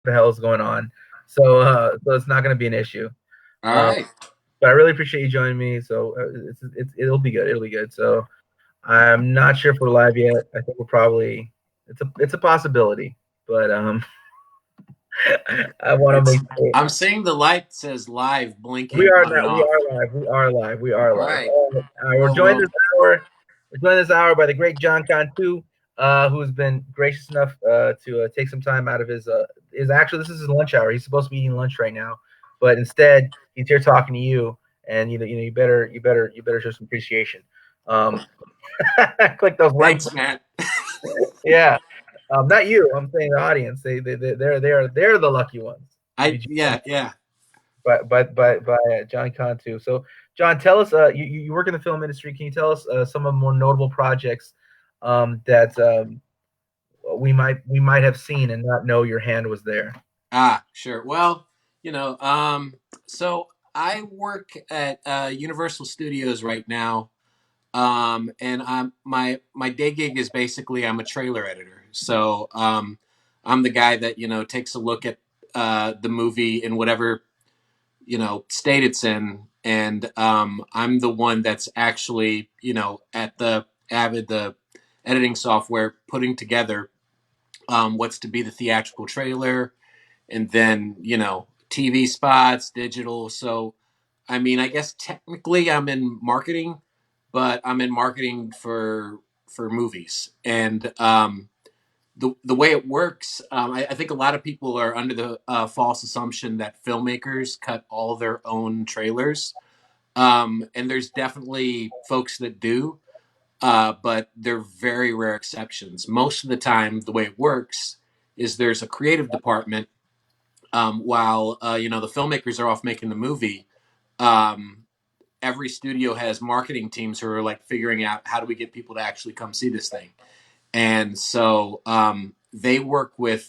the hell is going on. So it's not going to be an issue. All Um, right. but I really appreciate you joining me. So it'll be good. It'll be good. So I'm not sure if we're live yet. I think we're probably it's a possibility, but I want to It's make sure I'm seeing the light says live we blinking are on and not. We off. are live. We are live. We are All live. right. We're Well, joined well, this hour. We're joined this hour by the great John Cantu, who's been gracious enough to take some time out of his actually this is his lunch hour. He's supposed to be eating lunch right now, but instead he's here talking to you, and you better show some appreciation. Um, click those like thanks, Matt. yeah. Not you. I'm saying the audience. They're the lucky ones to be Yeah, yeah. by John Cantu. So, John, tell us. You work in the film industry. Can you tell us some of the more notable projects that we might have seen and not know your hand was there? Sure. Well, so I work at Universal Studios right now. And my day gig is basically I'm a trailer editor. So I'm the guy that, takes a look at the movie in whatever state it's in, and I'm the one that's actually at the Avid, the editing software, putting together what's to be the theatrical trailer, and then TV spots, digital. So I mean, I guess technically I'm in marketing, but I'm in marketing for movies. And the way it works, I think a lot of people are under the false assumption that filmmakers cut all their own trailers. And there's definitely folks that do, but they're very rare exceptions. Most of the time, the way it works is there's a creative department, while the filmmakers are off making the movie. Um, every studio has marketing teams who are like figuring out how do we get people to actually come see this thing. And so they work with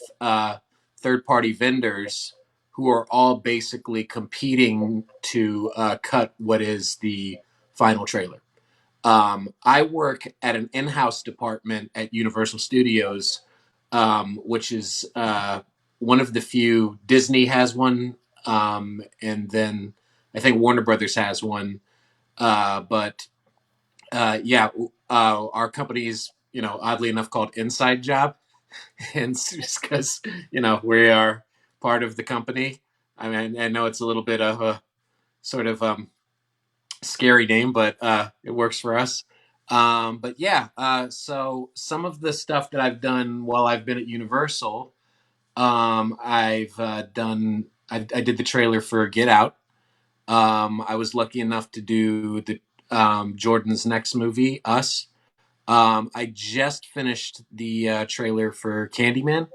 third party vendors who are all basically competing to cut what is the final trailer. I work at an in house department at Universal Studios, which is one of the few. Disney has one, and then I think Warner Brothers has one. But yeah, our company is, oddly enough, called Inside Job, and it's just because we are part of the company. I mean, I know it's a little bit of a sort of scary name, but it works for us. But yeah, so some of the stuff that I've done while I've been at Universal, I've done. I did the trailer for Get Out. I was lucky enough to do the Jordan's next movie, Us. I just finished the trailer for Candyman,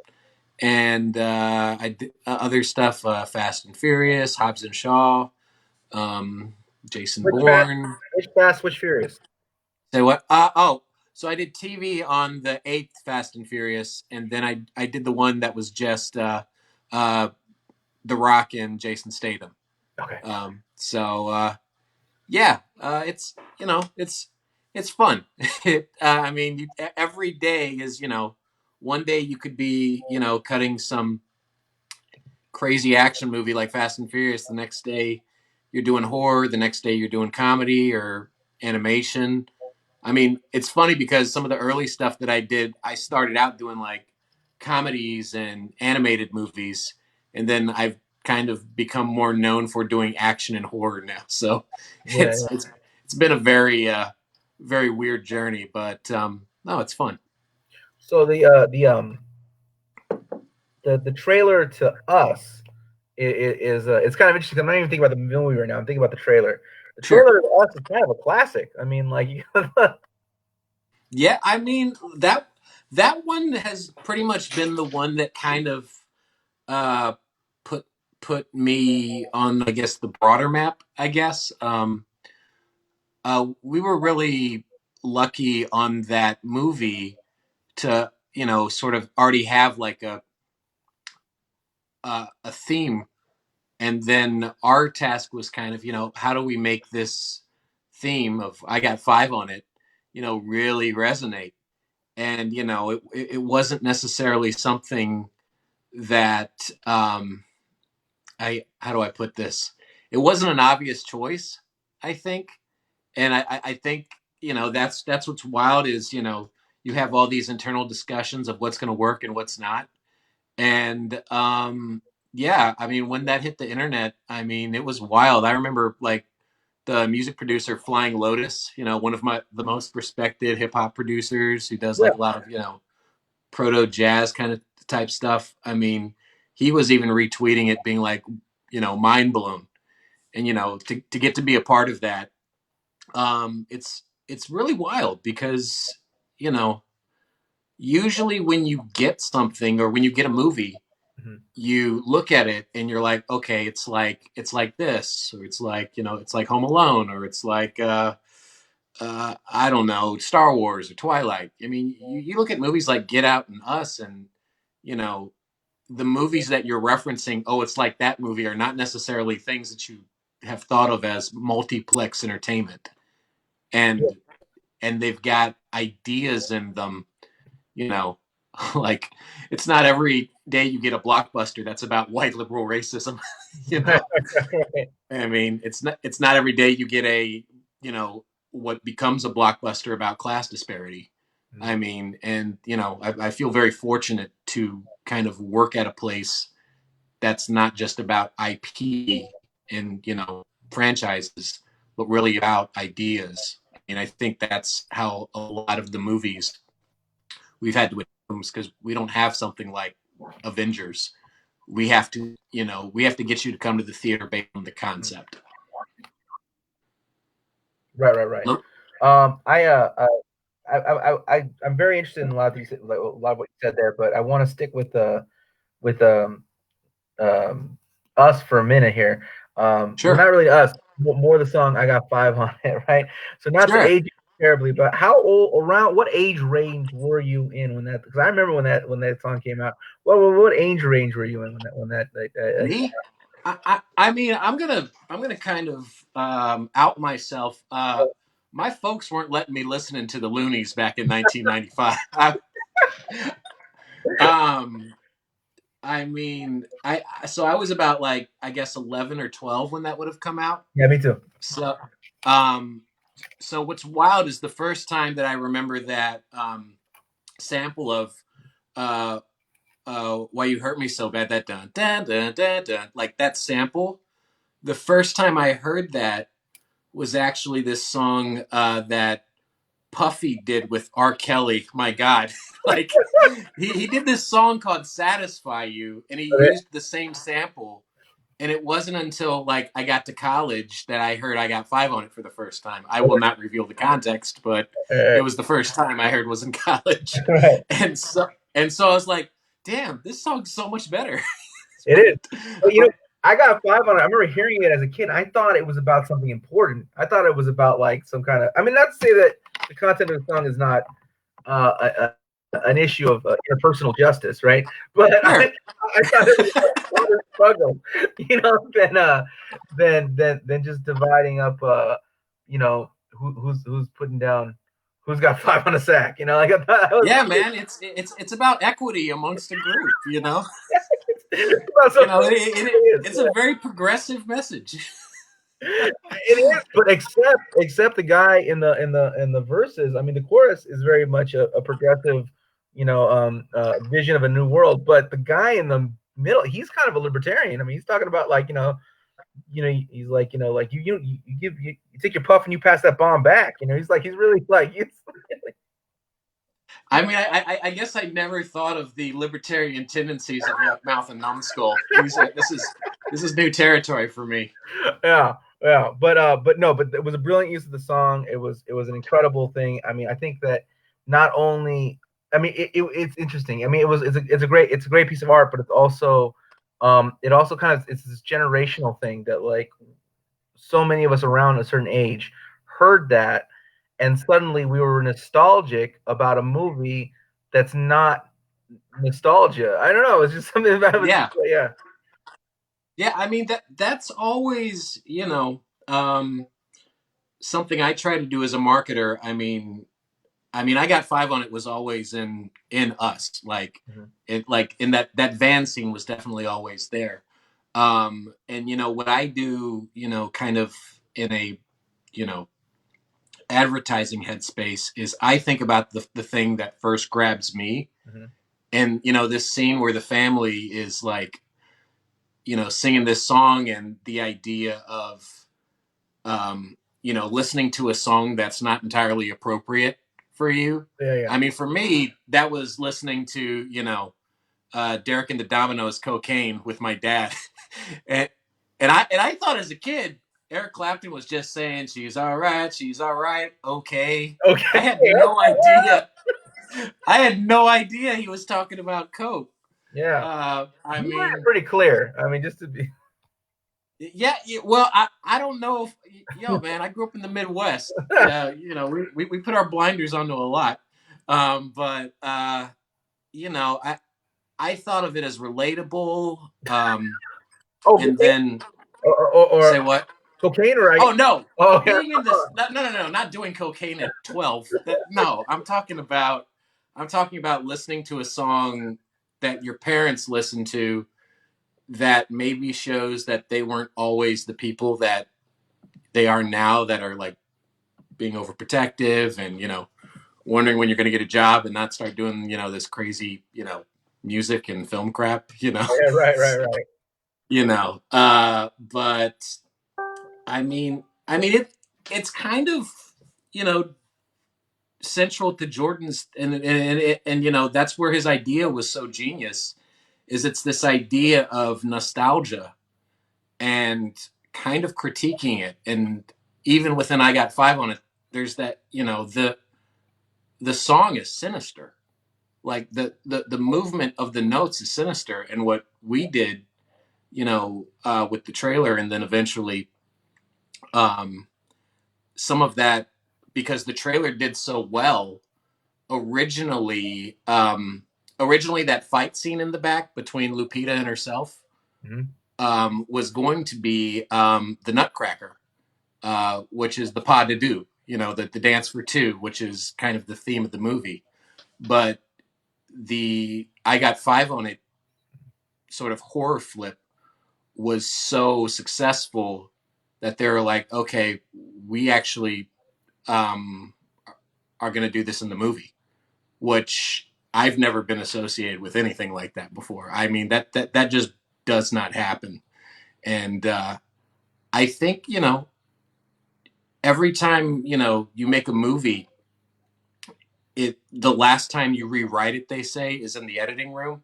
and I did other stuff: Fast and Furious, Hobbs and Shaw, um, Jason Which fast? Bourne. Which fast? Which furious? Say what? So I did TV on the eighth Fast and Furious, and then I did the one that was just uh, The Rock and Jason Statham. Okay. Yeah, it's it's fun. I mean, every day is one day you could be cutting some crazy action movie like Fast and Furious. The next day you're doing horror. The next day you're doing comedy or animation. I mean, it's funny because some of the early stuff that I did, I started out doing like comedies and animated movies, and then I've kind of become more known for doing action and horror now. So Yeah. it's it's it's been a very very weird journey, but no, it's fun. So the trailer to us is it's kind of interesting. I'm not even thinking about the movie right now. I'm thinking about the trailer. The Sure. trailer to us is kind of a classic. I mean, like Yeah, I mean that one has pretty much been the one that kind of uh, put put me on, I guess, the broader map. I guess we were really lucky on that movie to sort of already have like a theme, and then our task was kind of how do we make this theme of I got five on it really resonate. And it wasn't necessarily something that I how do I put this? It wasn't an obvious choice, I think, and I think that's what's wild is you have all these internal discussions of what's going to work and what's not, and yeah, I mean when that hit the internet, I mean it was wild. I remember like the music producer Flying Lotus, one of the most respected hip hop producers who does Yeah. like a lot of proto jazz kind of type stuff. I mean, he was even retweeting it, being like, mind blown. And to get to be a part of that, it's really wild because you know usually when you get something or when you get a movie, Mhm. you look at it and you're like, okay, it's like this, or it's like it's like Home Alone, or it's like I don't know, Star Wars or Twilight. I mean, you look at movies like Get Out and Us, and you know the movies that you're referencing, oh, it's like that movie, are not necessarily things that you have thought of as multiplex entertainment, Yeah. and they've got ideas in them, you know, like it's not every day you get a blockbuster that's about white liberal racism, you Right, know. right. I mean, it's not every day you get a what becomes a blockbuster about class disparity. Mhm. I mean, and I feel very fortunate to kind of work at a place that's not just about IP and franchises, but really about ideas. And I think that's how a lot of the movies we've had to because we don't have something like Avengers. We have to get you to come to the theater based on the Mhm. concept. Right, right, right. Look, I I'm very interested in a lot of these, like, a lot of what you said there, but I want to stick with um us for a minute here. Well, sure, not really us, more the song "I Got Five" on it, right? So not to sure. age you terribly, but how old, around what age range were you in when that? Because I remember when that song came out. What age range were you in when that like, Me, I mean, I'm gonna kind of out myself. My folks weren't letting me listening to the Loonies back in 1995. Um, I mean, I was about like I guess 11 or 12 when that would have come out. yeah, me too. So, um, so what's wild is the first time that I remember that sample of uh, "Why You Hurt Me So Bad," that dun dun dun dun dun, like that sample. The first time I heard that was actually this song that Puffy did with R. Kelly. My God, like he did this song called "Satisfy You," and he Okay. used the same sample. And it wasn't until like I got to college that I heard "I Got Five" on it for the first time. I will not reveal the context, but it was the first time I heard was in college, Right. and so I was like, "Damn, this song's so much better." It is. But but I got five on it. I remember hearing it as a kid. I thought it was about something important. I thought it was about like some kind of. I mean, not to say that the content of the song is not an issue of interpersonal justice, right? But sure, I thought it was a broader struggle, than just dividing up, who's putting down, who's got five on a sack. Like I thought that was yeah, man, it's about equity amongst a group. it's about something. It is. It's a very progressive message. It is, but except the guy in the verses. I mean, the chorus is very much a progressive, vision of a new world. But the guy in the middle, he's kind of a libertarian. I mean, he's talking about like, he's like, like you take your puff and you pass that bomb back. He's really like he's I mean, I guess I never thought of the libertarian tendencies of Yuck Mouth and Numbskull. This is new territory for me. yeah, yeah. But no, but it was a brilliant use of the song. It was an incredible thing. I mean, I think that not only, I mean, it's interesting. I mean, it's a great piece of art, but it also kind of, it's this generational thing that, like, so many of us around a certain age heard that, and suddenly we were nostalgic about a movie that's not nostalgia. I don't know. It's just something about it. Yeah, Yeah. yeah. I mean that's always something I try to do as a marketer. I mean, I mean, I got five on it was always in us, like Mhm. it, like in that van scene was definitely always there. And you know what I do, you know, kind of in a, you know, advertising headspace is I think about the thing that first grabs me. Mhm. And you know, this scene where the family is like, you know, singing this song, and the idea of you know, listening to a song that's not entirely appropriate for you. Yeah, yeah. I mean, for me, that was listening to, you know, Derek and the Dominoes, Cocaine with my dad. and and I thought as a kid, Eric Clapton was just saying she's all right, okay. Okay. I had no idea. I had no idea he was talking about coke. Yeah. I You made it mean, pretty clear. I mean, just to be. yeah, well, I don't know if, yo, man, I grew up in the Midwest. You know, we put our blinders onto a lot. But you know, I thought of it as relatable. Oh, And cocaine then or say what? cocaine, or I. Oh no, Oh, yeah. being in this, no, not doing cocaine at 12. No, I'm talking about listening to a song that your parents listened to, that maybe shows that they weren't always the people that they are now, that are like being overprotective, and you know, wondering when you're going to get a job and not start doing, you know, this crazy, you know, music and film crap, you know. Yeah, right, right, right. You know, but I mean it's kind of, you know, central to Jordan's, and you know, that's where his idea was so genius, is it's this idea of nostalgia and kind of critiquing it. And even within I Got Five on It, there's that, you know, the song is sinister, like the movement of the notes is sinister. And what we did, you know, with the trailer, and then eventually um some of that, because the trailer did so well originally. Originally, that fight scene in the back between Lupita and herself Mhm. was going to be the Nutcracker, which is the pas de deux, you know, the dance for two, which is kind of the theme of the movie. But the I Got Five on It sort of horror flip was so successful that they were like, okay, we actually um, are going to do this in the movie, which I've never been associated with anything like that before. I mean, that just does not happen. And I think, you know, every time, you know, you make a movie, it the last time you rewrite it, they say, is in the editing room.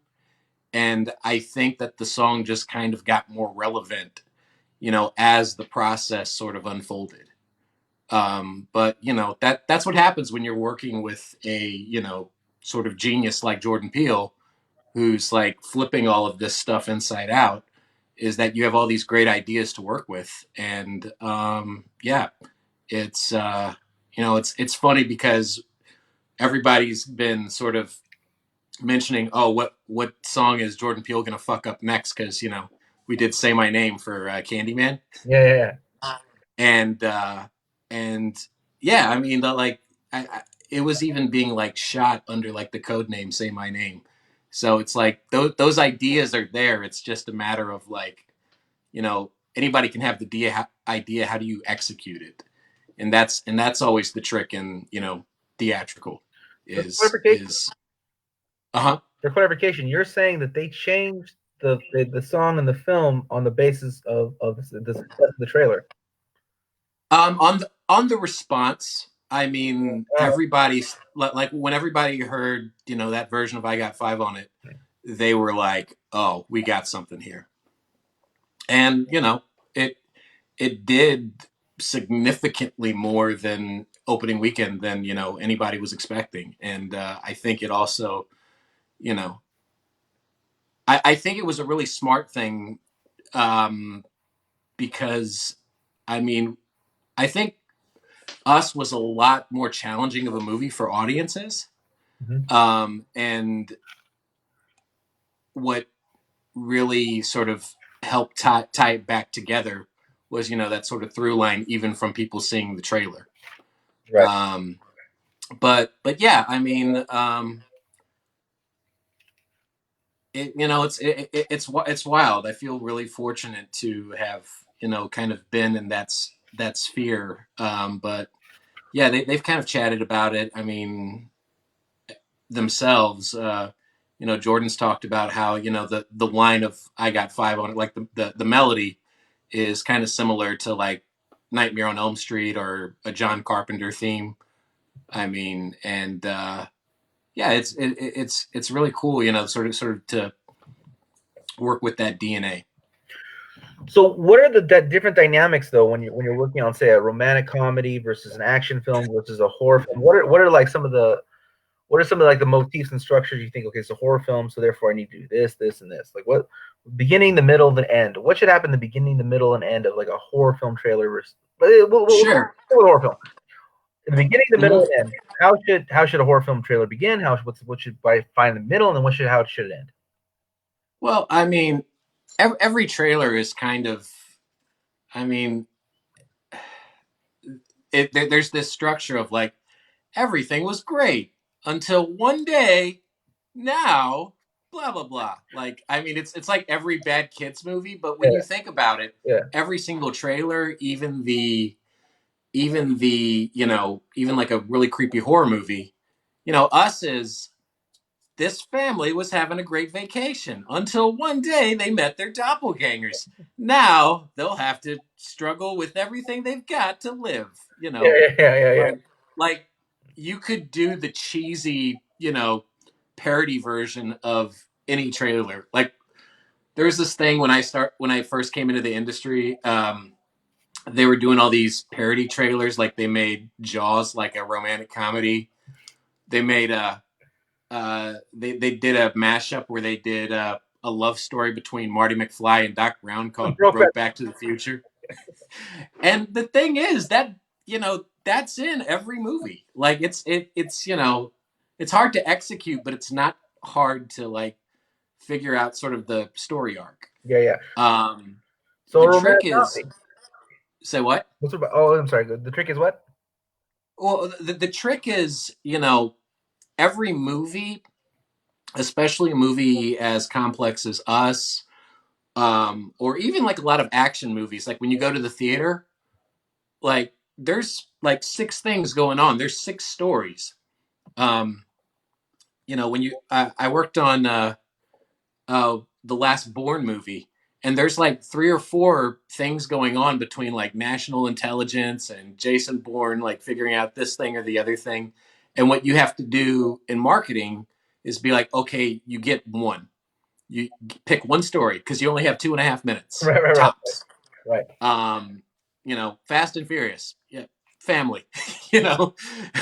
And I think that the song just kind of got more relevant, you know, as the process sort of unfolded. But you know, that's what happens when you're working with a, you know, sort of genius like Jordan Peele, who's like flipping all of this stuff inside out, is that you have all these great ideas to work with. And yeah, it's you know, it's funny because everybody's been sort of mentioning, oh, what song is Jordan Peele gonna fuck up next, because you know, we did Say My Name for Candyman. Yeah, yeah, yeah. And and yeah, I mean, like it was even being like shot under like the code name Say My Name. So it's like those ideas are there. It's just a matter of like, you know, anybody can have the idea. How do you execute it? And that's always the trick in, you know, theatrical For clarification, is uh-huh. you're saying that they changed the song in the film on the basis of the success of the trailer. On the response, I mean, Oh, everybody's like, when everybody heard, you know, that version of I Got Five on It, they were like, "Oh, we got something here." And you know, it it did significantly more than opening weekend than, you know, anybody was expecting. And I think it also, you know, I think it was a really smart thing, um, because I mean, I think Us was a lot more challenging of a movie for audiences. mhm. And what really sort of helped tie it back together was, you know, that sort of through line, even from people seeing the trailer. Right. Um, but yeah, I mean, it's wild. I feel really fortunate to have kind of been in that sphere. But yeah, they've kind of chatted about it. I mean, themselves. Jordan's talked about how the line of "I got five on it," like the melody, is kind of similar to like Nightmare on Elm Street or a John Carpenter theme. I mean, and yeah, it's really cool, sort of to work with that DNA. So, what are the different dynamics though when you're working on, say, a romantic comedy versus an action film versus a horror film? What are like some of the what are some of like the motifs and structures you think? Okay, it's a horror film, so therefore I need to do this, this, and this. Like what beginning, the middle, the end. What should happen in the beginning, the middle, and end of like a horror film trailer? Versus, we'll go Sure. with a horror film. In the beginning, the middle, Hmm. and end. How should a horror film trailer begin? What should I find in the middle, and then how should it end? Well, I mean, every trailer is kind of, I mean, there's this structure of like everything was great until one day. Now, blah blah blah. Like, I mean, it's like every bad kids movie, but when Yeah, you think about it, yeah, every single trailer, even the even like a really creepy horror movie, us is this family was having a great vacation until one day they met their doppelgangers. Now they'll have to struggle with everything they've got to live. yeah, yeah, yeah, yeah. Like you could do the cheesy, parody version of any trailer. Like there's this thing when I first came into the industry. They were doing all these parody trailers. Like they made Jaws like a romantic comedy. They made they did a mashup where they did a love story between Marty McFly and Doc Brown called Brokeback. Brokeback to the Future. And the thing is that that's in every movie. Like it's hard to execute, but it's not hard to like figure out sort of the story arc. Yeah, yeah. Um, So a the trick romantic is comedy. say what? What's about? Oh, I'm sorry. The trick is what? Well, the trick is every movie, especially a movie as complex as Us, or even like a lot of action movies. Like when you go to the theater, like there's like six things going on. There's six stories. Um, when I worked on the last Bourne movie, and there's like three or four things going on between like national intelligence and Jason Bourne, like figuring out this thing or the other thing. And what you have to do in marketing is be like, okay, you get one. You pick one story because you only have 2.5 minutes Right, right, right, tops. right. um Fast and Furious, yeah, family. you know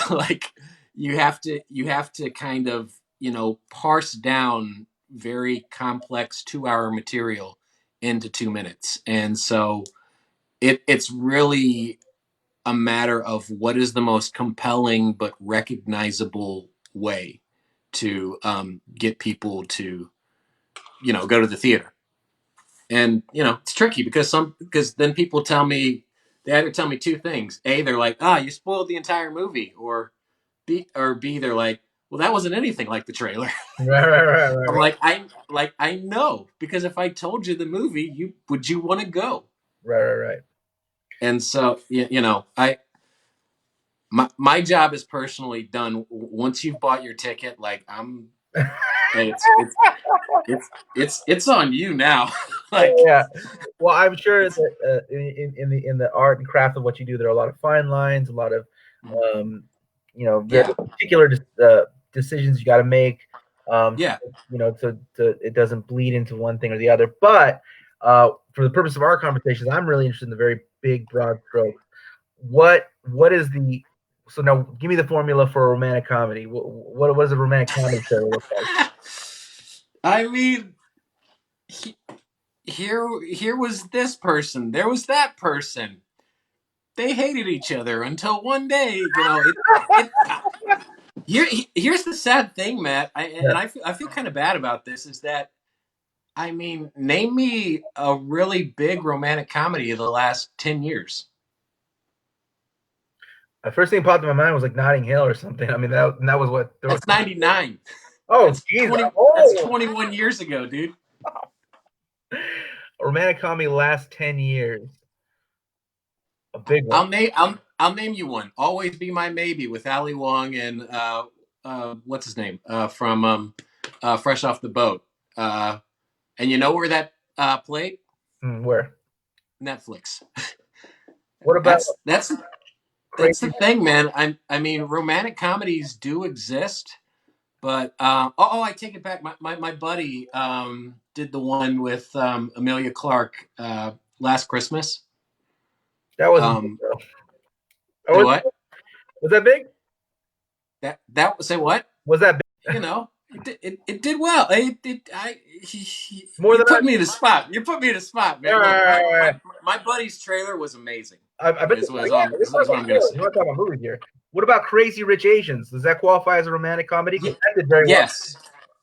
like you have to kind of parse down very complex 2 hour material into 2 minutes. And so it's really a matter of what is the most compelling but recognizable way to get people to go to the theater. And it's tricky because then people tell me, they either tell me two things: a, they're like, ah, you spoiled the entire movie, or b, they're like, well, that wasn't anything like the trailer. Right, right, right, right, I'm right, I know, because if I told you the movie, you want to go. right, right, right. And so I my job is personally done once you've bought your ticket. Like it's on you now. like Yeah. Well, I'm sure it's that in the art and craft of what you do, there are a lot of fine lines, a lot of um, very yeah, particular decisions you got to make. yeah. So it doesn't bleed into one thing or the other. But for the purpose of our conversations, I'm really interested in the very big, broad strokes. What is the so now? Give me the formula for a romantic comedy. What does a romantic comedy trailer look like? I mean, he, here was this person, there was that person. They hated each other until one day, it. Here's the sad thing, Matt. Yeah. I feel kind of bad about this. Is that, I mean, name me a really big romantic comedy of the last 10 years. The first thing popped in my mind was like Notting Hill or something. I mean, that was what there was. That's 99. Oh, That's geez. 20. That's Oh, 21 years ago, dude. a romantic comedy last 10 years. A big one. I'll name you one. Always Be My Maybe with Ali Wong and what's his name from Fresh Off the Boat. And you know where that played? Where? Netflix. What about That's Crazy? the thing, man. I mean, romantic comedies do exist, but I take it back. My buddy did the one with Amelia Clark last Christmas. That wasn't big, Um, though. Oh, Say what? was that big? That say what? Was that big? You know, it did well. More You than I. put me in a spot. You put me in a spot, man. Look, Uh, my buddy's trailer was amazing. I bet. Yeah, we're Is talking what about I'm gonna trailers. say. We're not talking about movies here. What about Crazy Rich Asians? Does that qualify as a romantic comedy? Because Ye- that did very well. yes,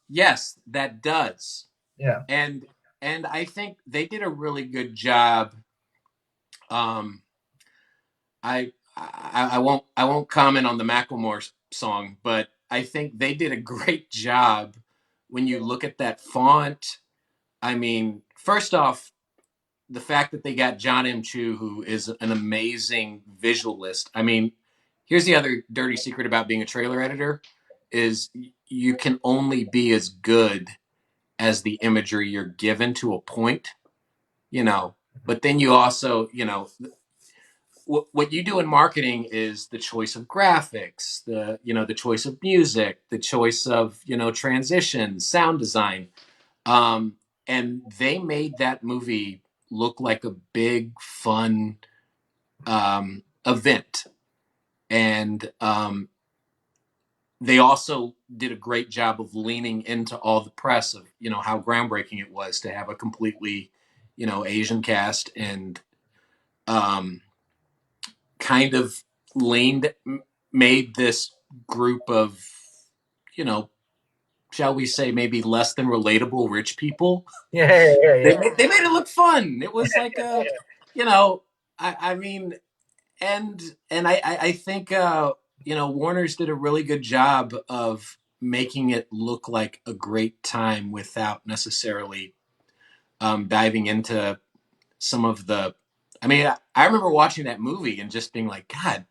yes, that does. Yeah. And I think they did a really good job. Um, I won't comment on the Macklemore song, but I think they did a great job when you look at that font. I mean, first off, the fact that they got John M. Chu, who is an amazing visualist. I mean, here's the other dirty secret about being a trailer editor: is you can only be as good as the imagery you're given to a point, you know. But then you also, what you do in marketing is the choice of graphics, the choice of music, the choice of transition, sound design, um, and they made that movie look like a big fun event, and they also did a great job of leaning into all the press of how groundbreaking it was to have a completely Asian cast, and um, kind of leaned made this group of you know shall we say maybe less than relatable rich people. Yeah. Yeah. Yeah. Yeah. They made it look fun. It was like you know I mean, and I think Warner's did a really good job of making it look like a great time without necessarily diving into some of the. I mean, I remember watching that movie and just being like, God,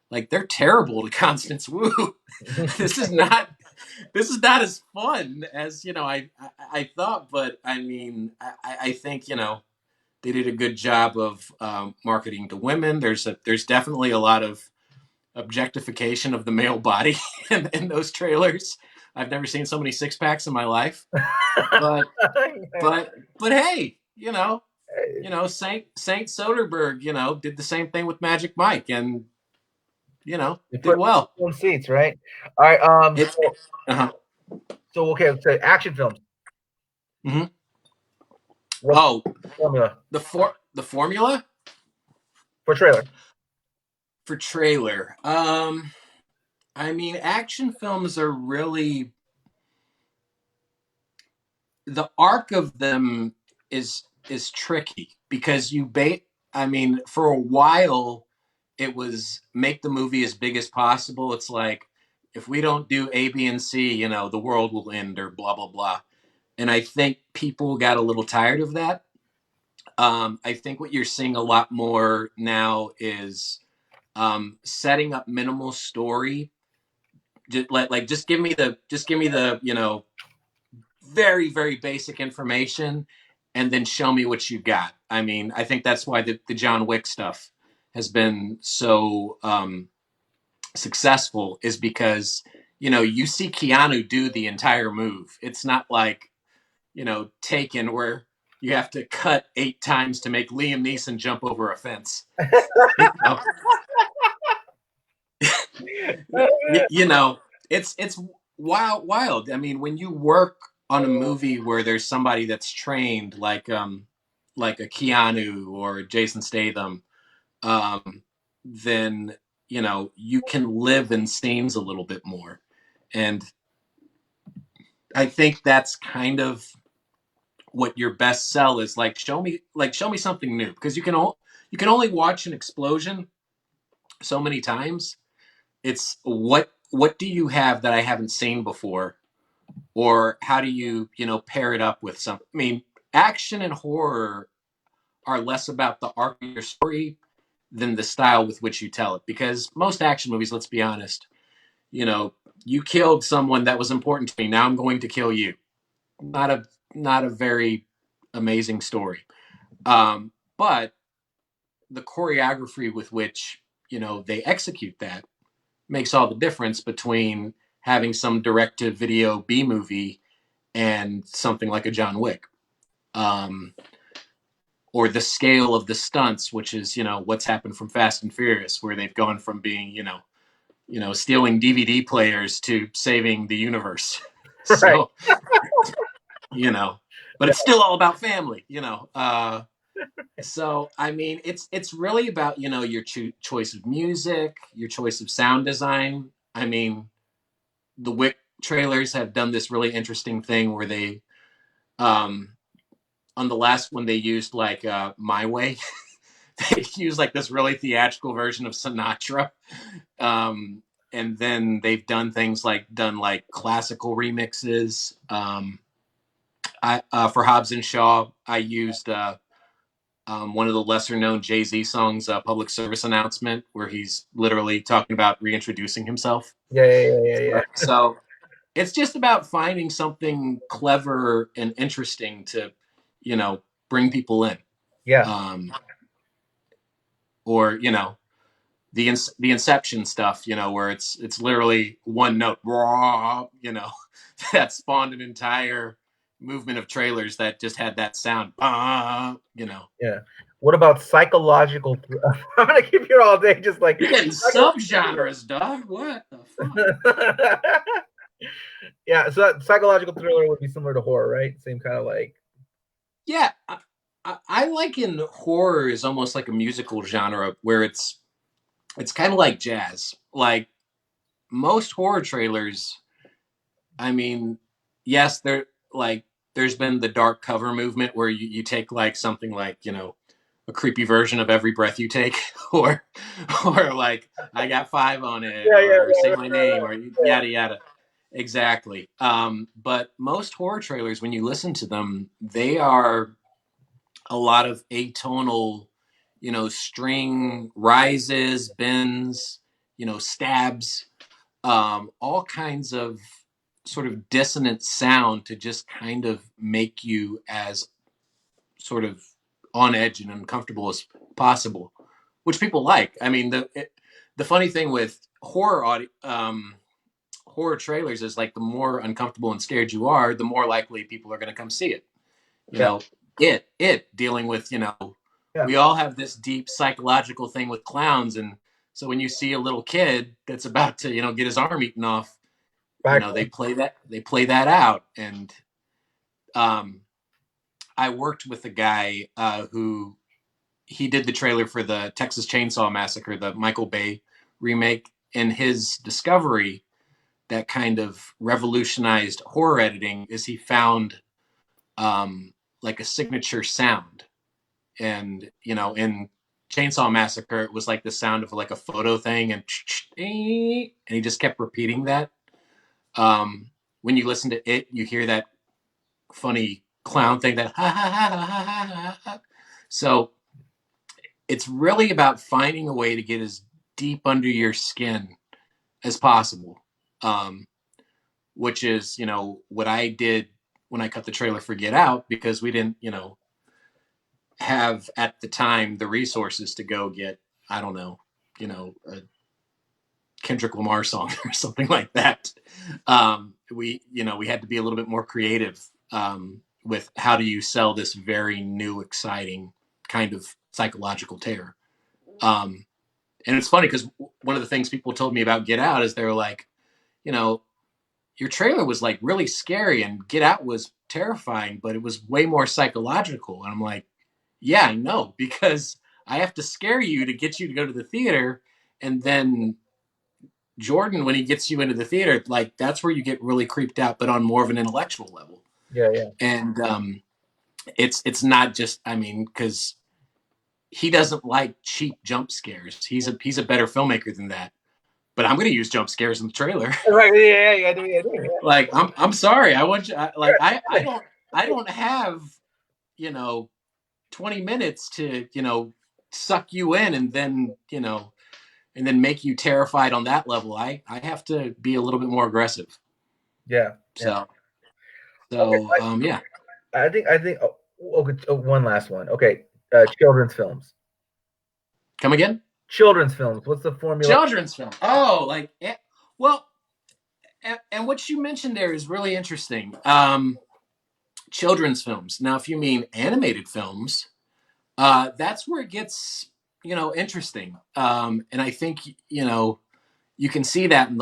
like they're terrible to Constance Wu. this is not this is not as fun as I thought. But I mean, I think they did a good job of marketing to women. There's definitely a lot of objectification of the male body in those trailers. I've never seen so many six packs in my life. But but hey, Saint Soderbergh, did the same thing with Magic Mike, and You did put well. on seats, right? All right. It, uh-huh. So okay. So action films. hmm What's Oh, the formula the formula for trailer? for trailer. I mean, action films are really the arc of them is tricky because I mean, for a while it was make the movie as big as possible. It's like if we don't do A, B, and C, the world will end or blah blah blah. And I think people got a little tired of that. I think what you're seeing a lot more now is setting up minimal story. Just give me the very very basic information, and then show me what you got. I mean, I think that's why the John Wick stuff has been so successful, is because you see Keanu do the entire move. It's not like Taken, where you have to cut 8 times to make Liam Neeson jump over a fence. You know, you know it's wild. I mean, when you work on a movie where there's somebody that's trained like a Keanu or Jason Statham, then you can live in scenes a little bit more. And I think that's kind of what your best sell is. Like show me something new, because you can only watch an explosion so many times. It's what do you have that I haven't seen before, or how do you pair it up with something? I mean, action and horror are less about the arc of your story than the style with which you tell it. Because most action movies, let's be honest, you know, you killed someone that was important to me. Now I'm going to kill you. Not a not a very amazing story. But the choreography with which they execute that makes all the difference between having some direct to video B movie and something like a John Wick. Um, or the scale of the stunts, which is what's happened from Fast and Furious, where they've gone from being stealing DVD players to saving the universe. Right. So you know, but Yeah. it's still all about family. So I mean, it's really about your choice of music, your choice of sound design. I mean, the Wick trailers have done this really interesting thing where they um on the last one they used like My Way. They used like this really theatrical version of Sinatra. Um and then they've done like classical remixes. I For Hobbs and Shaw, I used one of the lesser known Jay-Z songs, Public Service Announcement, where he's literally talking about reintroducing himself. Yeah. Yeah. Yeah. Yeah. So it's just about finding something clever and interesting to, bring people in. Yeah. Um, or, the Inception stuff, where it's literally one note, that spawned an entire movement of trailers that just had that sound, Yeah. What about psychological? I'm gonna keep you all day, just like You're getting subgenres, dog. What the fuck? yeah. So that psychological thriller would be similar to horror, right? Same kind of like. Yeah, I like in horror is almost like a musical genre where it's kind of like jazz. Like most horror trailers, I mean, yes, there's been the dark cover movement where you take like something like a creepy version of Every Breath You Take, or like I Got Five on it, Yeah. Yeah. or Say Right, My right, Name, right. or Yeah. yada yada. Exactly. But most horror trailers, when you listen to them, they are a lot of atonal, string rises, bends, stabs, all kinds of sort of dissonant sound to just kind of make you as sort of on edge and uncomfortable as possible, which people like. I mean, the funny thing with horror trailers is like the more uncomfortable and scared you are, the more likely people are going to come see it. You Yeah. know, it dealing with Yeah. we all have this deep psychological thing with clowns, and so when you see a little kid that's about to get his arm eaten off, Back. they play that out. And um I worked with a guy who he did the trailer for the Texas Chainsaw Massacre, the Michael Bay remake, and his discovery that kind of revolutionized horror editing is he found like a signature sound. And in Chainsaw Massacre it was like the sound of like a photo thing, and he just kept repeating that. When you listen to it, you hear that funny clown thing, that ha ha ha ha ha ha ha. So it's really about finding a way to get as deep under your skin as possible, um, which is what I did when I cut the trailer for Get Out, because we didn't have at the time the resources to go get, I don't know, a Kendrick Lamar song or something like that. We had to be a little bit more creative with how do you sell this very new, exciting kind of psychological terror. Um, and it's funny because one of the things people told me about Get Out is they were like, you know, your trailer was like really scary and Get Out was terrifying, but it was way more psychological. And I'm like, yeah, I know, because I have to scare you to get you to go to the theater. And then Jordan, when he gets you into the theater, like that's where you get really creeped out, but on more of an intellectual level. Yeah. Yeah. And it's not just, I mean, because he doesn't like cheap jump scares. He's a better filmmaker than that. But I'm going to use jump scares in the trailer. Right? Yeah, yeah, yeah, yeah. Like I'm sorry. I want you. Like I don't have you know 20 minutes to suck you in and then make you terrified on that level. I have to be a little bit more aggressive. Yeah, yeah. So Okay, yeah. I think. Oh, okay, one last one. Okay, children's films. Come again? Children's films. What's the formula? Children's film. Oh, like well, and what you mentioned there is really interesting. Children's films. Now, if you mean animated films, that's where it gets interesting. And I think you can see that in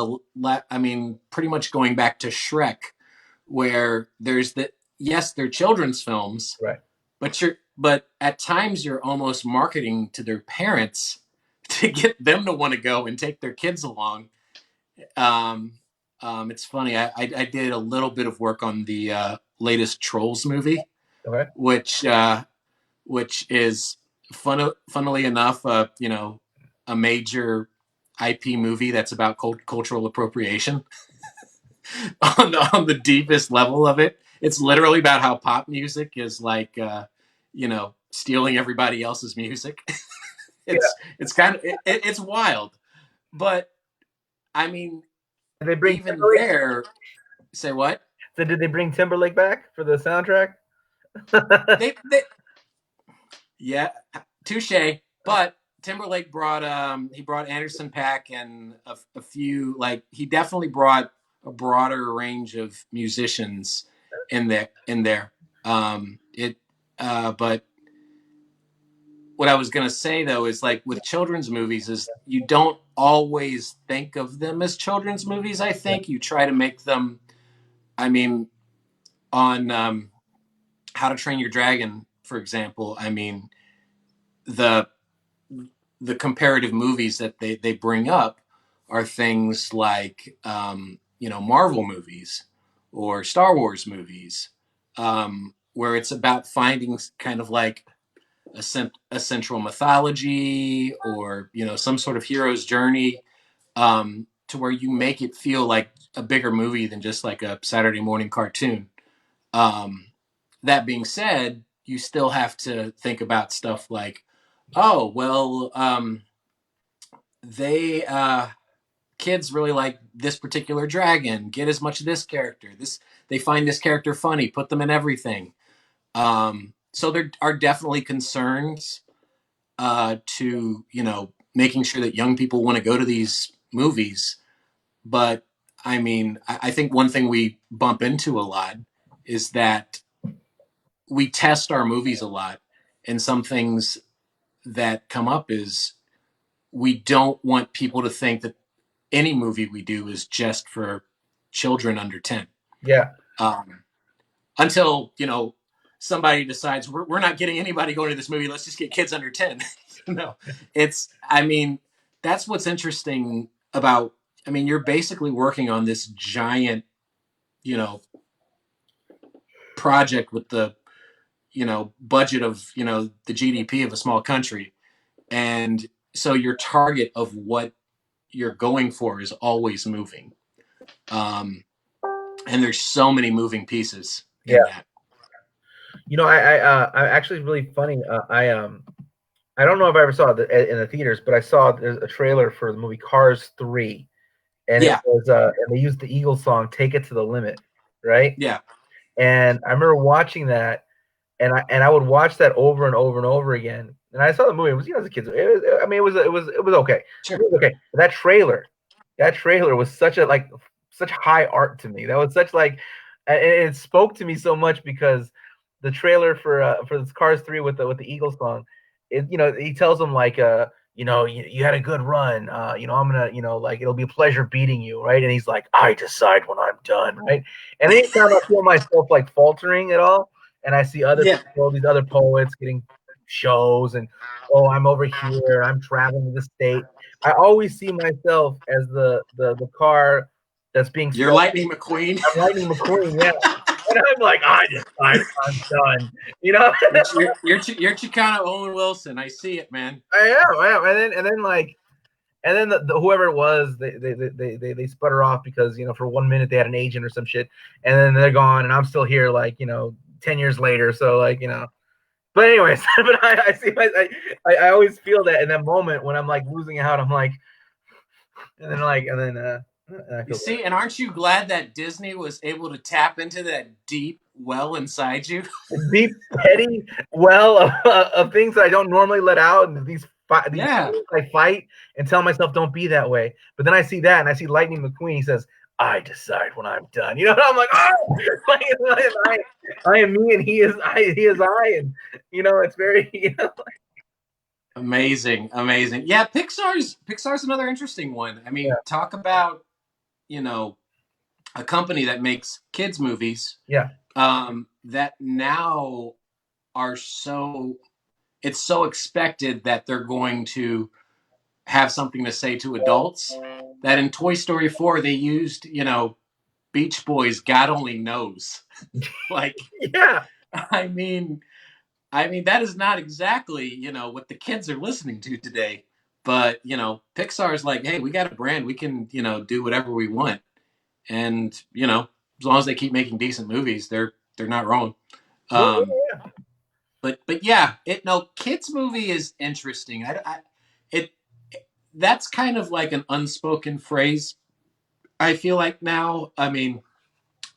I mean, pretty much going back to Shrek, where there's yes, they're children's films, Right. but at times you're almost marketing to their parents to get them to want to go and take their kids along. Um, it's funny. I did a little bit of work on the latest Trolls movie, Okay. which is funnily enough, a major IP movie that's about cultural appropriation on the deepest level of it. It's literally about how pop music is like, stealing everybody else's music. Yeah. It's kind of it's wild, but I mean, Did they bring even Timberlake? there, say what So did they bring Timberlake back for the soundtrack? they yeah, touche. But Timberlake brought he brought Anderson Paak and a few, like he definitely brought a broader range of musicians in there. It but what I was gonna say though is, like, with children's movies, is you don't always think of them as children's movies. I Yeah. think you try to make them. I mean, on How to Train Your Dragon, for example. I mean, the the comparative movies that they bring up are things like Marvel movies or Star Wars movies, where it's about finding kind of like a central mythology, or some sort of hero's journey, to where you make it feel like a bigger movie than just like a Saturday morning cartoon. Um, that being said, you still have to think about stuff like, oh well, they kids really like this particular dragon. Get as much of this character. They find this character funny. Put them in everything. So there are definitely concerns to making sure that young people want to go to these movies. But I mean, I think one thing we bump into a lot is that we test our movies a lot, and some things that come up is we don't want people to think that any movie we do is just for children under 10. Yeah. Um, until, somebody decides we're not getting anybody going to this movie. Let's just get kids under 10. No, I mean, that's what's interesting about, I mean, you're basically working on this giant, you know, project with the, budget of, the GDP of a small country. And so your target of what you're going for is always moving. And there's so many moving pieces Yeah. in that. I actually really funny. I don't know if I ever saw it in the theaters, but I saw there's a trailer for the movie Cars 3, and it Yeah, was and they used the Eagles song "Take It to the Limit," right? yeah, And I remember watching that, and I would watch that over and over and over again. And I saw the movie. It was, as a kid. I mean, it was okay. It sure. was okay. But that trailer was such high art to me. That was such like, and it spoke to me so much because the trailer for this Cars 3 with the Eagles song, he tells them like you had a good run. I'm gonna, like it'll be a pleasure beating you, right? And he's like, I decide when I'm done, right? And anytime I feel myself like faltering at all, and I see other Yeah, people, these other poets getting shows, and oh, I'm over here, I'm traveling to the state. I always see myself as the car that's being you're stolen. Lightning McQueen. I'm Lightning McQueen, yeah. And I'm like, I decided I'm done. You know, You're Chicano Owen Wilson. I see it, man. I am. And then whoever it was, they sputter off because for 1 minute they had an agent or some shit, and then they're gone, and I'm still here, like 10 years later. So like but anyways, but I see I always feel that in that moment when I'm like losing out, I'm like, and I You feel better. see, and aren't you glad that Disney was able to tap into that deep well inside you? Deep petty well of things that I don't normally let out, and these Yeah. I fight and tell myself don't be that way. But then I see that, and I see Lightning McQueen. He says, "I decide when I'm done." I'm like, oh, I am me, and he is I. He is I, and it's very Amazing, amazing. Yeah, Pixar's another interesting one. I yeah, mean, talk about, you know, a company that makes kids movies yeah. that now are so it's so expected that they're going to have something to say to adults that in Toy Story 4 they used, Beach Boys God only knows. Like, Yeah. I mean, that is not exactly, what the kids are listening to today. But, Pixar's like, hey, we got a brand, we can, do whatever we want. And, as long as they keep making decent movies, they're not wrong. Well, Um, yeah. but yeah, kids movie is interesting. It that's kind of like an unspoken phrase. I feel like now, I mean,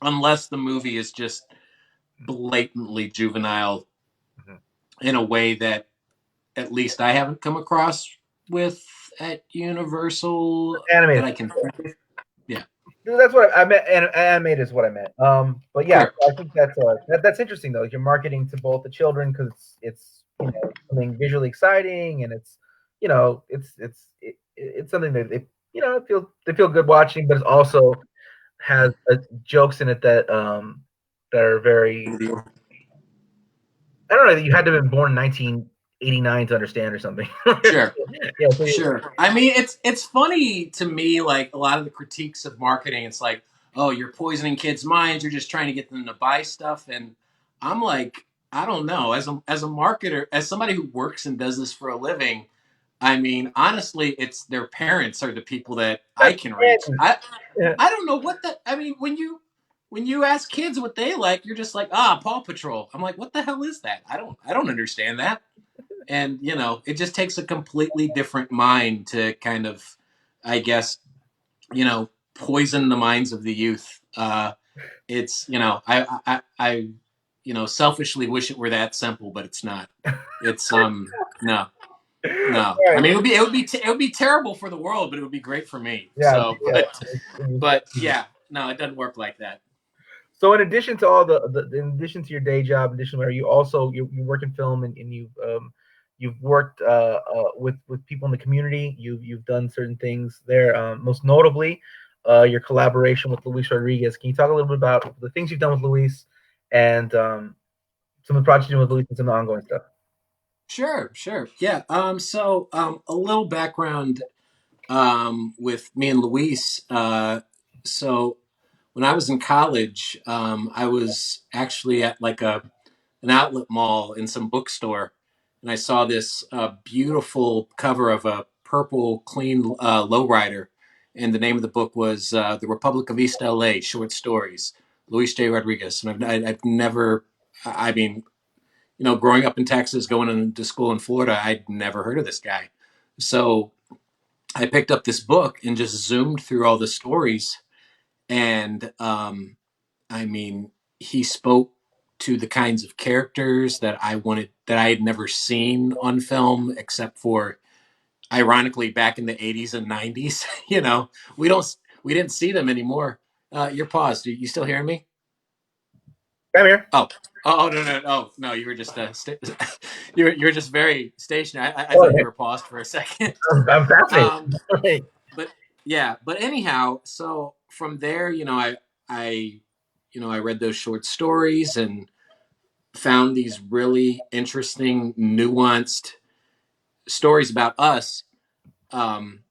unless the movie is just blatantly juvenile Mhm. in a way that at least I haven't come across with at Universal that Animated. I can. Yeah, That's what I meant. Animated is what I meant. But yeah, sure, I think that's interesting though. You're marketing to both the children because it's something visually exciting, and it's something that they feel good watching, but it also has jokes in it that are very, I don't know, that you had to have been born in 1989 to understand or something. sure. Yeah, so Sure. I mean, it's funny to me, like a lot of the critiques of marketing. It's like, oh, you're poisoning kids' minds. You're just trying to get them to buy stuff. And I'm like, I don't know. As a marketer, as somebody who works and does this for a living, I mean, honestly, it's their parents are the people that I can reach. yeah. I don't know what that. I mean, when you ask kids what they like, you're just like, Paw Patrol. I'm like, what the hell is that? I don't understand that. And it just takes a completely different mind to kind of, I guess, poison the minds of the youth. It's I selfishly wish it were that simple, but it's not. It's no, no. All I right. mean, it would be terrible for the world, but it would be great for me. Yeah, So, yeah. but yeah, no, it doesn't work like that. So in addition to all in addition to your day job, in addition where you work in film, and you've worked with people in the community. You've done certain things there. Most notably, your collaboration with Luis Rodriguez. Can you talk a little bit about the things you've done with Luis, and some of the projects you're doing with Luis, and some of the ongoing stuff? Sure, sure. Yeah. So, a little background with me and Luis. So when I was in college, I was actually at like an outlet mall in some bookstore, and I saw this beautiful cover of a purple clean lowrider, and the name of the book was "The Republic of East L.A. Short Stories," Luis J. Rodriguez. And I've never, I mean, growing up in Texas, going into school in Florida, I'd never heard of this guy. So I picked up this book and just zoomed through all the stories, and I mean, he spoke to the kinds of characters that I had never seen on film, except for, ironically, back in the 80s and 90s. We don't we didn't see them anymore. You're paused. You still hearing me? Come here. Oh. Oh, no, no, no, no! You were just you were just very stationary. I Oh, thought you were paused for a second. I'm fascinated. Um, but yeah, but anyhow, so from there, I I read those short stories and found these really interesting, nuanced stories about us. Um,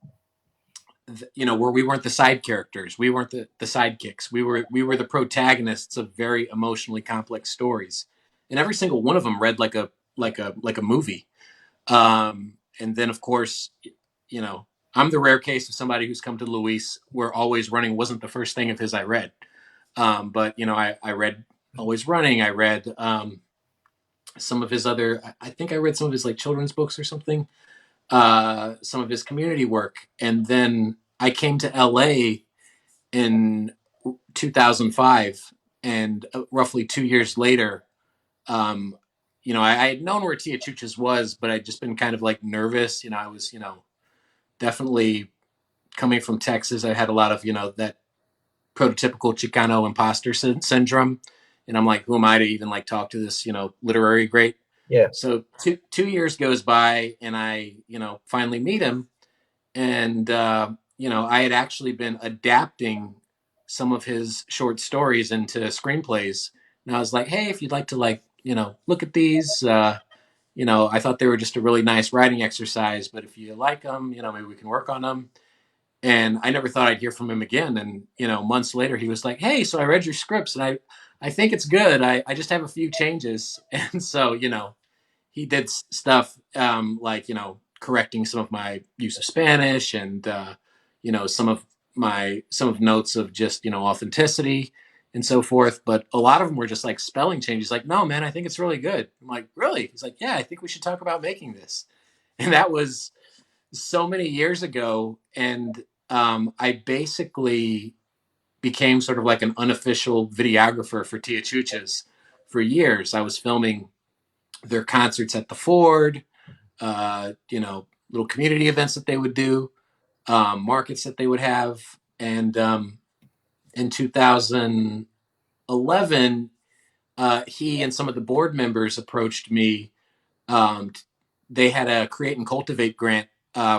where we weren't the side characters, we weren't the sidekicks, we were the protagonists of very emotionally complex stories, and every single one of them read like a movie. And then of course, you know, I'm the rare case of somebody who's come to Luis where Always Running wasn't the first thing of his I read. But I read Always Running. I read some of his other. I think I read some of his like children's books or something. Some of his community work, and then I came to LA in 2005, and roughly 2 years later, um, I had known where Tia Chuchas was, but I'd just been kind of like nervous. I was, definitely coming from Texas. I had a lot of, that prototypical Chicano imposter syndrome. And I'm like, who am I to even like talk to this, literary great? Yeah. So 2 years goes by and I, finally meet him. And, I had actually been adapting some of his short stories into screenplays. And I was like, hey, if you'd like to like, look at these, I thought they were just a really nice writing exercise, but if you like them, maybe we can work on them. And I never thought I'd hear from him again. And months later, he was like, "Hey, so I read your scripts, and I think it's good. I just have a few changes." And so he did stuff like correcting some of my use of Spanish and some of notes of just authenticity and so forth. But a lot of them were just like spelling changes. Like, no, man, I think it's really good. I'm like, really? He's like, yeah, I think we should talk about making this. And that was so many years ago, and I basically became sort of like an unofficial videographer for Tia Chuchas for years. I was filming their concerts at the Ford, little community events that they would do, markets that they would have, and in 2011, he and some of the board members approached me. Um, they had a Create and Cultivate grant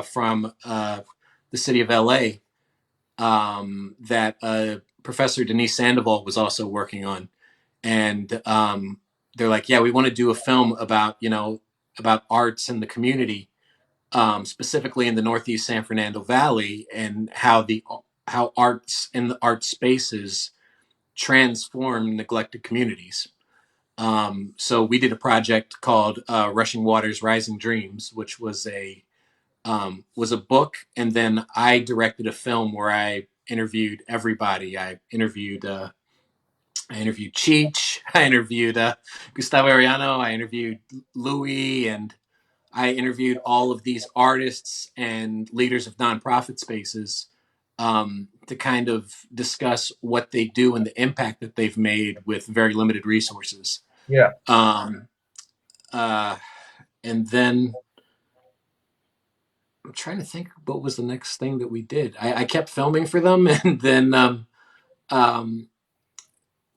from the city of LA that Professor Denise Sandoval was also working on, and they're like, "Yeah, we want to do a film about arts in the community, specifically in the Northeast San Fernando Valley, and how arts and the art spaces transform neglected communities." So we did a project called Rushing Waters, Rising Dreams, which was a book, and then I directed a film where I interviewed everybody. I interviewed Cheech, I interviewed Gustavo Ariano, I interviewed Louis, and I interviewed all of these artists and leaders of nonprofit spaces to kind of discuss what they do and the impact that they've made with very limited resources. Yeah. Um, uh, and then I'm trying to think what was the next thing that we did. I kept filming for them, and then um,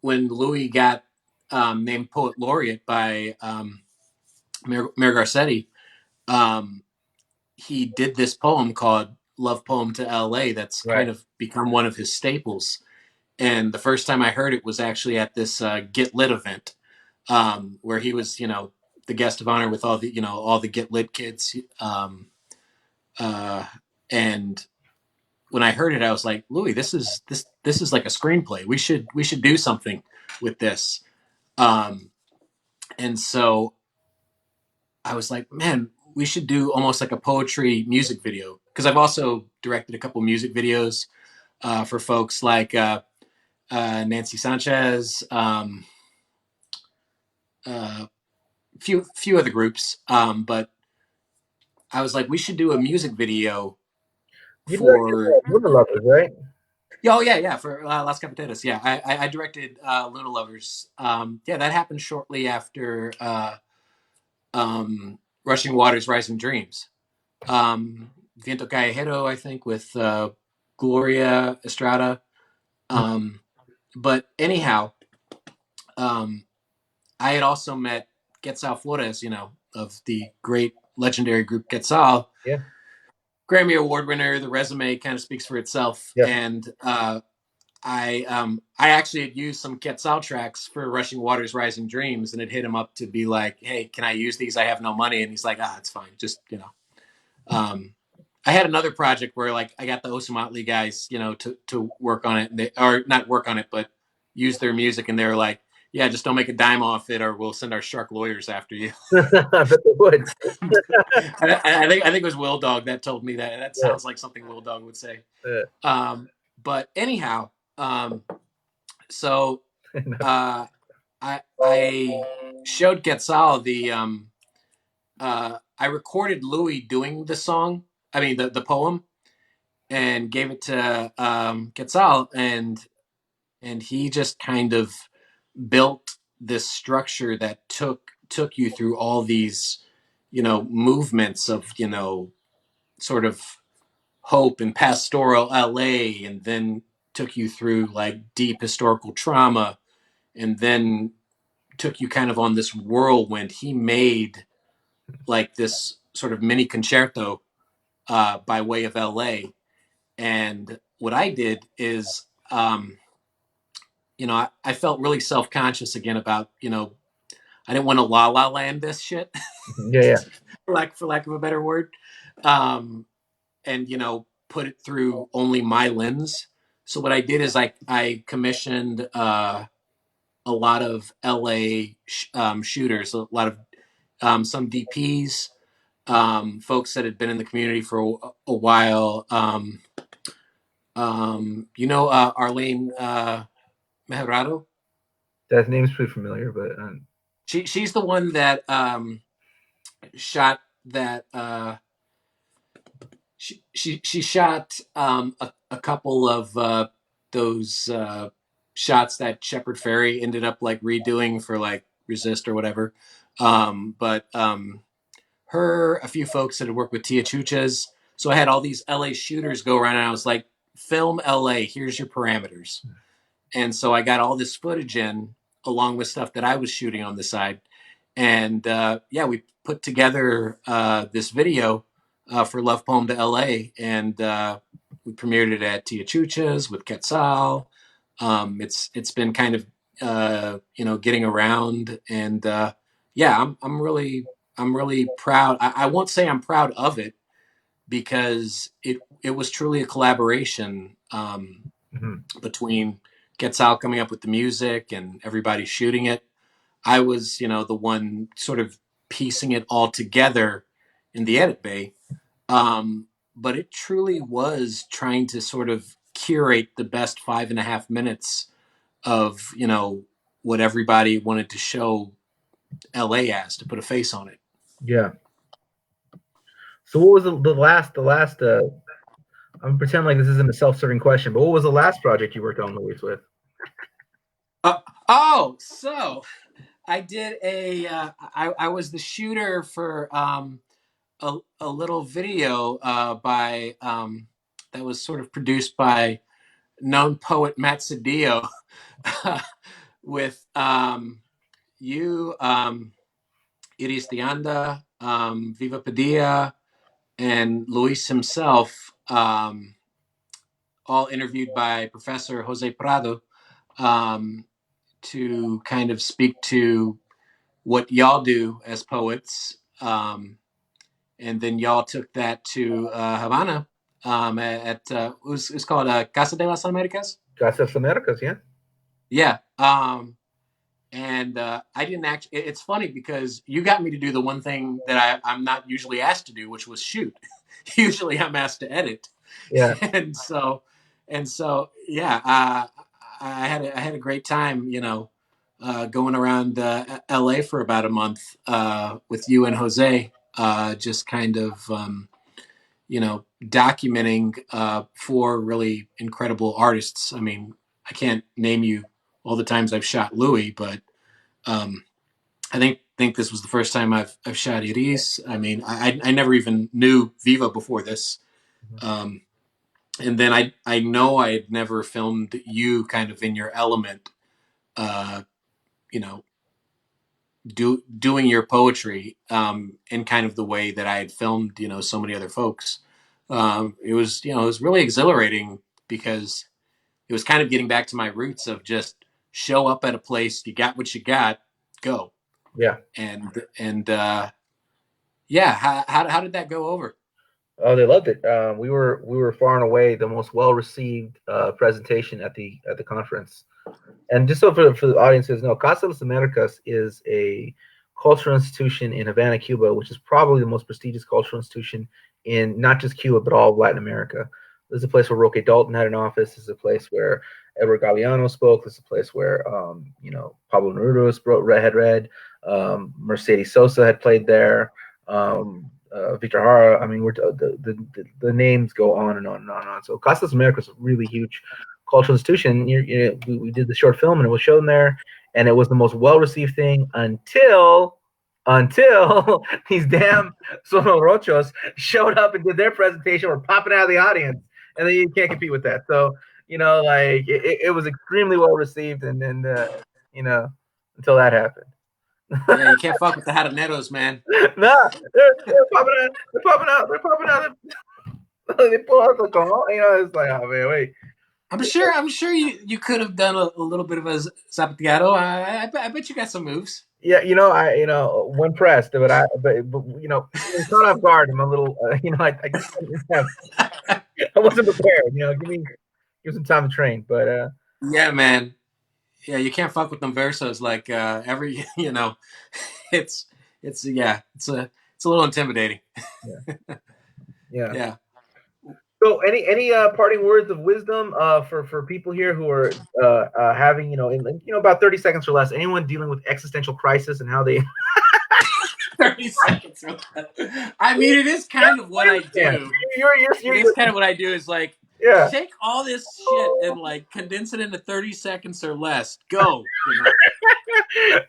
when Louis got named poet laureate by Mayor Garcetti, um, he did this poem called "Love Poem to L.A." That's kind Right. of become one of his staples. And the first time I heard it was actually at this Get Lit event, where he was, the guest of honor with all the Get Lit kids. Uh, and when I heard it, I was like, Louis, this is like a screenplay. We should do something with this. Um, and so I was like, man, we should do almost like a poetry music video because I've also directed a couple music videos for folks like Nancy Sanchez, few other groups. But I was like, we should do a music video You directed for. Luna Lovers, right? Oh yeah, for Las Capitanas. Yeah, I directed Luna Lovers. Yeah, that happened shortly after Rushing Waters, Rising Dreams. Viento Callejero, I think, with Gloria Estrada. Um, but anyhow, um, I had also met Quetzal Flores, of the great legendary group Quetzal, Yeah. Grammy Award winner. The resume kind of speaks for itself, Yeah. and I actually had used some Quetzal tracks for Rushing Waters, Rising Dreams, and it hit him up to be like, "Hey, can I use these? I have no money," and he's like, "Ah, it's fine, just." Um, I had another project where like I got the Osamotley guys, to work on it, and or not work on it, but use their music, and they're like, "Yeah, just don't make a dime off it, or we'll send our shark lawyers after you." I bet they would. I think it was Will Dog that told me that. That Yeah. sounds like something Will Dog would say. Yeah. But anyhow, so uh, I showed Quetzal I recorded Louis doing the song. I mean the poem, and gave it to Quetzal, and he just kind of built this structure that took you through all these movements of sort of hope and pastoral LA, and then took you through like deep historical trauma, and then took you kind of on this whirlwind. He made like this sort of mini concerto by way of LA. And what I did is, I felt really self conscious again about, I didn't want to la la land this shit, Yeah, yeah. for lack of a better word, um, and put it through only my lens. So what I did is I commissioned a lot of LA shooters, a lot of some DPs, folks that had been in the community for a while. Arlene Mejerado. That name's pretty familiar, but She's the one that shot that. She shot a couple of those shots that Shepard Fairey ended up like redoing for like Resist or whatever. But her, a few folks that had worked with Tia Chuchas. So I had all these LA shooters go around, and I was like, film LA, here's your parameters. And so I got all this footage in along with stuff that I was shooting on the side. And yeah, we put together this video for Love Poem to LA, and we premiered it at Tia Chucha's with Quetzal. It's been kind of getting around, and yeah, I'm really proud. I won't say I'm proud of it, because it was truly a collaboration mhm. between Quetzal coming up with the music and everybody shooting it. I was, the one sort of piecing it all together in the edit bay. But it truly was trying to sort of curate the best 5.5 minutes of, what everybody wanted to show LA as, to put a face on it. Yeah. So what was the last? I'm pretending like this isn't a self-serving question, but what was the last project you worked on Louis with? Uh, oh, so I did I was the shooter for a little video by that was sort of produced by known poet Matt Cedillo, with you, Iris Dianda, Viva Padilla, and Luis himself, all interviewed by Professor Jose Prado, um, to kind of speak to what y'all do as poets. And then y'all took that to Havana, at it was called Casa de las Americas. Gracias Americas, yeah. Yeah. And I didn't actually. It's funny because you got me to do the one thing that I'm not usually asked to do, which was shoot. Usually I'm asked to edit, Yeah. and so yeah. I had a great time, going around LA for about a month with you and Jose, just kind of documenting four really incredible artists. I mean, I can't name you all the times I've shot Louis, but um, I think this was the first time I've shot Iris. I mean, I never even knew Viva before this, um, and then I know I had never filmed you kind of in your element, uh, you know, doing your poetry in kind of the way that I had filmed, so many other folks. It was really exhilarating, because it was kind of getting back to my roots of just show up at a place, you got what you got, go. Yeah. And yeah, how did that go over? Oh, they loved it. We were far and away the most well received presentation at the conference. And just so for the audiences know, Casa de las Americas is a cultural institution in Havana, Cuba, which is probably the most prestigious cultural institution in not just Cuba but all of Latin America. This is a place where Roque Dalton had an office. This is a place where Edward Galeano spoke. This is a place where Pablo Neruda had read. Mercedes Sosa had played there. Victor Hara. I mean, the names go on and on and on and on. So Casa de las Americas is a really huge cultural institution. We did the short film and it was shown there, and it was the most well received thing until these damn sonorochos showed up and did their presentation, were popping out of the audience, and then you can't compete with that. So like it was extremely well received, and you know until that happened. Yeah, you can't fuck with the Habaneros, man. No, they're popping out. They're popping out. They're popping out. They pull out the call. It's like, oh man, wait. I'm sure you could have done a little bit of a zapateado. I bet you got some moves. Yeah, when pressed, but caught off guard. I'm a little, I wasn't prepared. Give some time to train, but Yeah, man. Yeah, you can't fuck with them versos like every it's it's a little intimidating. yeah, yeah. Yeah. So, any parting words of wisdom for people here who are having in about 30 seconds or less, anyone dealing with existential crisis and how they 30 seconds. I mean, it is kind of what I yeah, do. It you're is kind of what I do is like yeah. take all this shit and like condense it into 30 seconds or less. Go.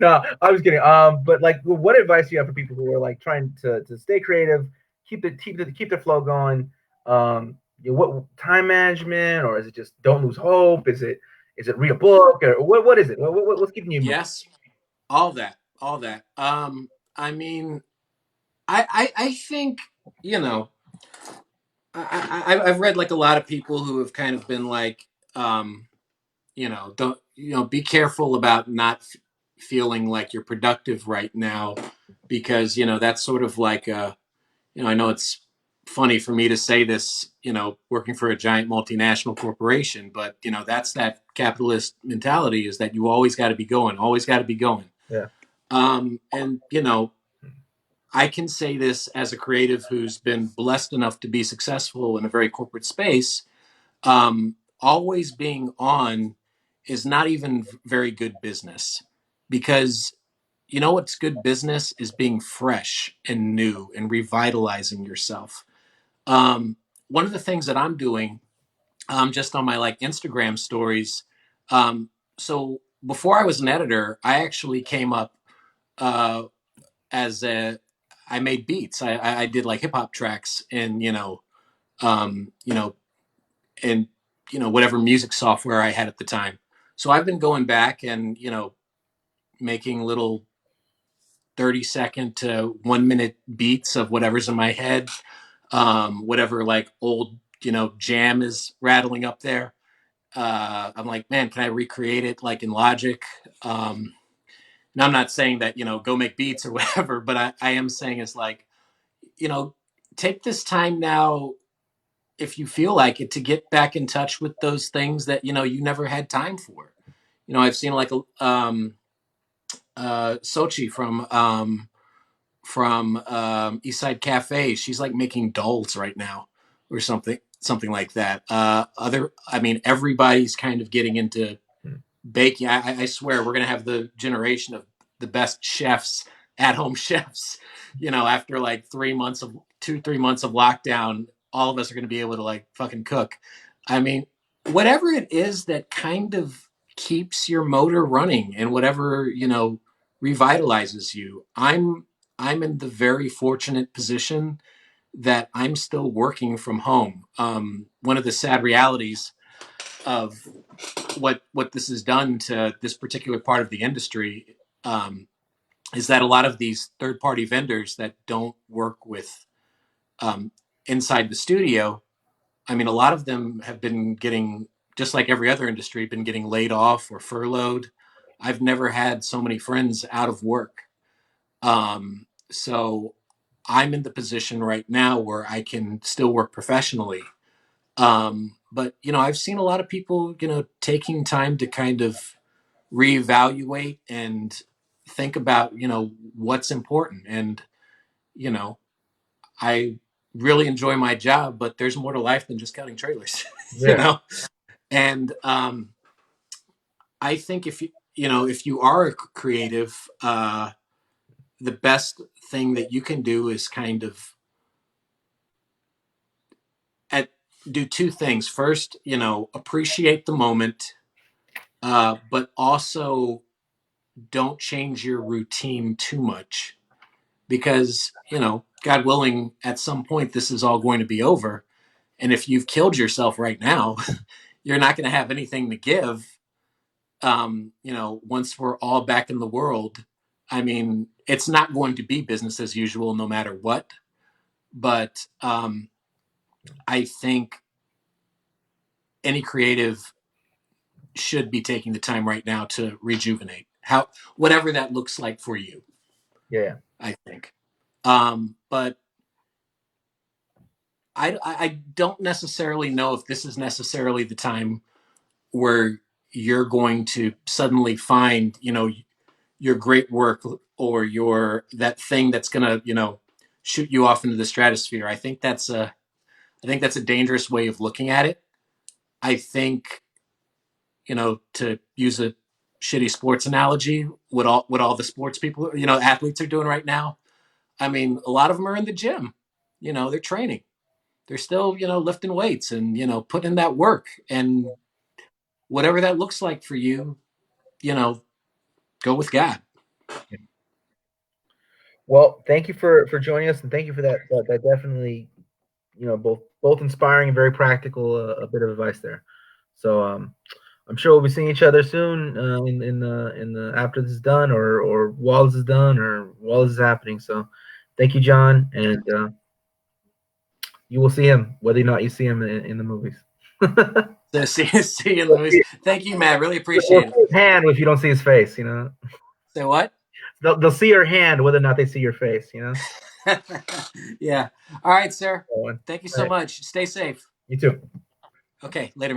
No, I was kidding. But like, what advice do you have for people who are like trying to stay creative, keep their flow going? What time management, or is it just don't lose hope? Is it read a book, or what is it? What's keeping you moving? Yes, all that. I mean, I think you know, I've read like a lot of people who have kind of been like, don't be careful about not feeling like you're productive right now, because that's sort of like I know it's funny for me to say this, working for a giant multinational corporation, but that's that capitalist mentality, is that you always got to be going, always got to be going. Yeah, And I can say this as a creative who's been blessed enough to be successful in a very corporate space. Always being on is not even very good business, because what's good business is being fresh and new and revitalizing yourself. Um, One of the things that I'm doing, just on my like Instagram stories, um, so before I was an editor, I actually came up uh, as a I made beats. I did like hip hop tracks and um, you know and whatever music software I had at the time. So I've been going back and making little 30-second to 1 minute beats of whatever's in my head, whatever like old jam is rattling up there. I'm like, man, can I recreate it like in Logic? Now I'm not saying that go make beats or whatever, but I am saying it's like you know take this time now, if you feel like it, to get back in touch with those things that you never had time for. I've seen like Sochi from Eastside Cafe. She's like making dolls right now, or something like that. I mean, everybody's kind of getting into baking. I swear we're gonna have the generation of the best chefs, at home chefs. After like 3 months of 2 3 months of lockdown, all of us are gonna be able to like fucking cook. I mean, whatever it is that kind of keeps your motor running, and whatever revitalizes you. I'm in the very fortunate position that I'm still working from home. One of the sad realities of what this has done to this particular part of the industry, is that a lot of these third party vendors that don't work with um, inside the studio, I mean, a lot of them have been getting, just like every other industry, been getting laid off or furloughed. I've never had so many friends out of work. So I'm in the position right now where I can still work professionally. But I've seen a lot of people, taking time to kind of reevaluate and think about, what's important. And, you know, I really enjoy my job, but there's more to life than just counting trailers, you Yeah, know? And I think if you are a creative, the best thing that you can do is kind of at, do two things. First, appreciate the moment, but also don't change your routine too much because, God willing, at some point this is all going to be over. And if you've killed yourself right now, you're not going to have anything to give. Once we're all back in the world, I mean, it's not going to be business as usual no matter what. But I think any creative should be taking the time right now to rejuvenate, how whatever that looks like for you. yeah, I think, but I don't necessarily know if this is necessarily the time where you're going to suddenly find, your great work or your that thing that's gonna, shoot you off into the stratosphere. I think that's a dangerous way of looking at it. I think, to use a shitty sports analogy, what all the sports people, athletes are doing right now. I mean, a lot of them are in the gym. They're training. They're still, lifting weights and, putting in that work. And whatever that looks like for you, you know, go with God. yeah. Well, thank you for joining us, and thank you for that definitely, both inspiring and very practical a bit of advice there. So I'm sure we'll be seeing each other soon, in the after this is done, or while this is done, or while this is happening. So thank you, John, and you will see him whether or not you see him in the movies. So see you in the movies. Thank you, Matt. Really They'll appreciate it. see his hand if you don't see his face. Say what? They'll see your hand whether or not they see your face. Yeah. All right, sir. All Thank you so right, much. Stay safe. you too. Okay. Later.